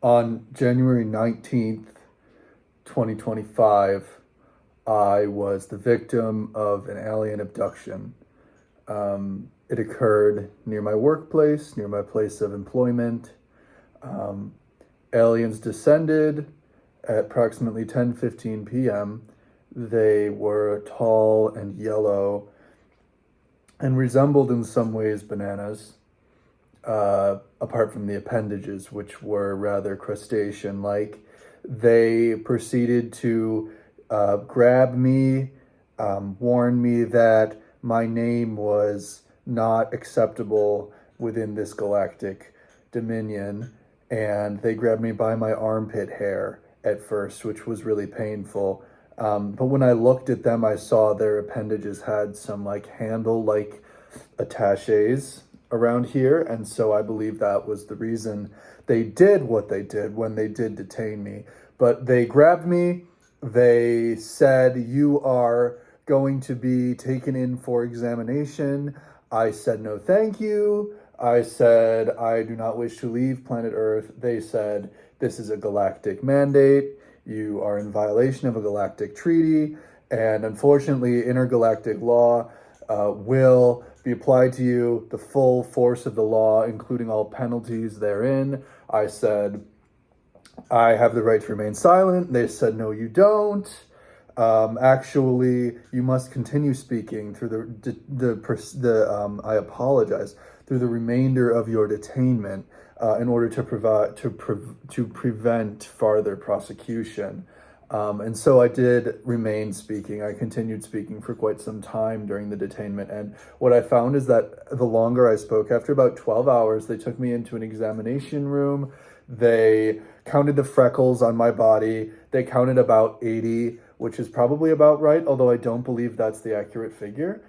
On January 19th, 2025, I was the victim of an alien abduction. It occurred near my workplace, near my place of employment. Um, Aliens descended at approximately 10:15 p.m. They were tall and yellow and resembled in some ways bananas, apart from the appendages, which were rather crustacean like. They proceeded to grab me, warn me that my name was not acceptable within this galactic dominion, and they grabbed me by my armpit hair at first, which was really painful. But when I looked at them, I saw their appendages had some like handle like attaches around here, and so I believe that was the reason they did what they did when they did detain me. But they grabbed me, they said, "You are going to be taken in for examination." I said, "No, thank you." I said, "I do not wish to leave planet Earth." They said, "This is a galactic mandate. You are in violation of a galactic treaty, and unfortunately, intergalactic law will be applied to you, the full force of the law, including all penalties therein." I said, "I have the right to remain silent." They said, "No, you don't. Actually, you must continue speaking through I apologize, through the remainder of your detainment in order to prevent farther prosecution." And so I did remain speaking. I continued speaking for quite some time during the detainment. And what I found is that the longer I spoke, after about 12 hours, they took me into an examination room. They counted the freckles on my body. They counted about 80, which is probably about right, although I don't believe that's the accurate figure.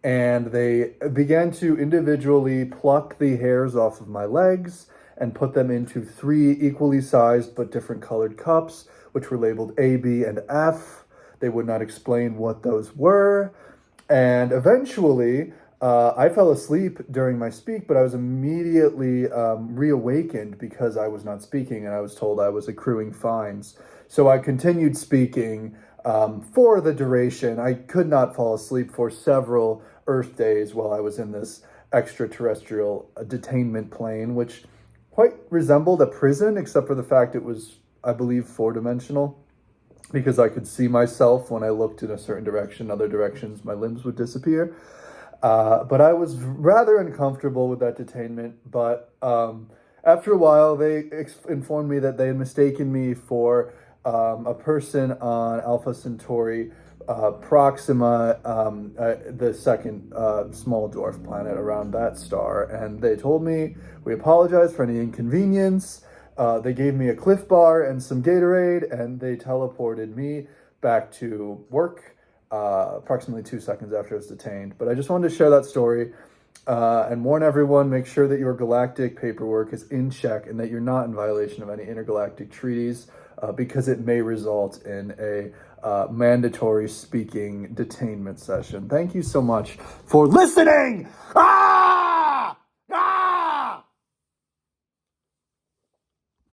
And they began to individually pluck the hairs off of my legs and put them into three equally sized but different colored cups, which were labeled A, B, and F. They would not explain what those were. And eventually, I fell asleep during my speak, but I was immediately reawakened because I was not speaking and I was told I was accruing fines. So I continued speaking for the duration. I could not fall asleep for several Earth days while I was in this extraterrestrial detainment plane, which quite resembled a prison, except for the fact it was, I believe, four-dimensional, because I could see myself when I looked in a certain direction. Other directions, my limbs would disappear. But I was rather uncomfortable with that detainment. But after a while, they informed me that they had mistaken me for a person on Alpha Centauri Proxima, the second small dwarf planet around that star. And they told me, "We apologize for any inconvenience." They gave me a Cliff Bar and some Gatorade, and they teleported me back to work approximately 2 seconds after I was detained. But I just wanted to share that story and warn everyone, make sure that your galactic paperwork is in check and that you're not in violation of any intergalactic treaties, because it may result in a mandatory speaking detainment session. Thank you so much for listening. Ah!